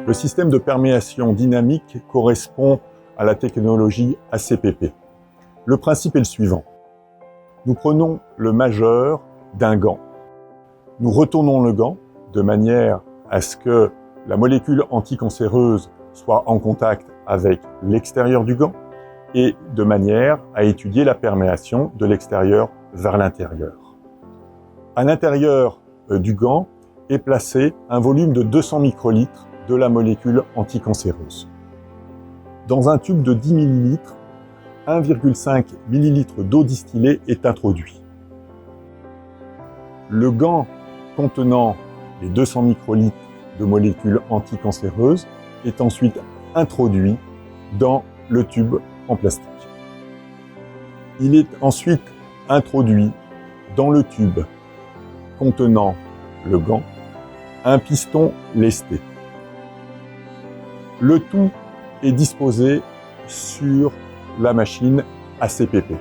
Le système de perméation dynamique correspond à la technologie ACPP. Le principe est le suivant. Nous prenons le majeur d'un gant. Nous retournons le gant de manière à ce que la molécule anticancéreuse soit en contact avec l'extérieur du gant et de manière à étudier la perméation de l'extérieur vers l'intérieur. À l'intérieur du gant est placé un volume de 200 microlitres de la molécule anticancéreuse. Dans un tube de 10 ml, 1,5 ml d'eau distillée est introduit. Le gant contenant les 200 microlitres de molécules anticancéreuses est ensuite introduit dans le tube en plastique. Il est ensuite introduit dans le tube contenant le gant un piston lesté. Le tout est disposé sur la machine ACPP.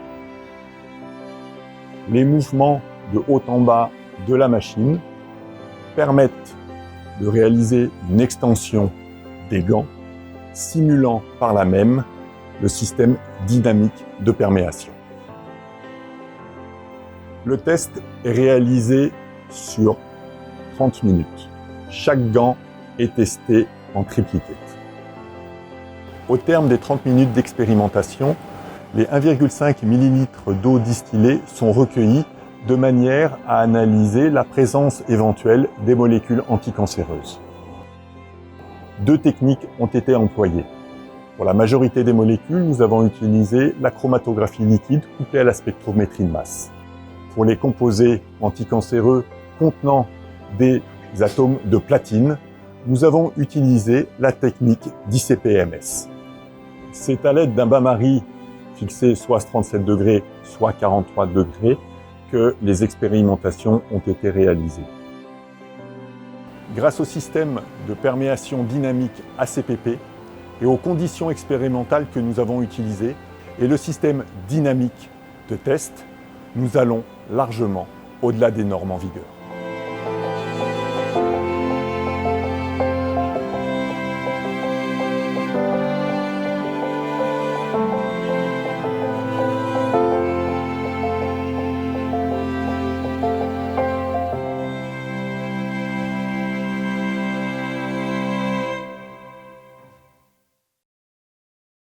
Les mouvements de haut en bas de la machine permettent de réaliser une extension des gants, simulant par là même le système dynamique de perméation. Le test est réalisé sur 30 minutes. Chaque gant est testé en triplicate. Au terme des 30 minutes d'expérimentation, les 1,5 ml d'eau distillée sont recueillis de manière à analyser la présence éventuelle des molécules anticancéreuses. 2 techniques ont été employées. Pour la majorité des molécules, nous avons utilisé la chromatographie liquide couplée à la spectrométrie de masse. Pour les composés anticancéreux contenant des atomes de platine, nous avons utilisé la technique d'ICP-MS. C'est à l'aide d'un bain-marie fixé soit à 37 degrés, soit 43 degrés, que les expérimentations ont été réalisées. Grâce au système de perméation dynamique ACPP et aux conditions expérimentales que nous avons utilisées et le système dynamique de test, nous allons largement au-delà des normes en vigueur.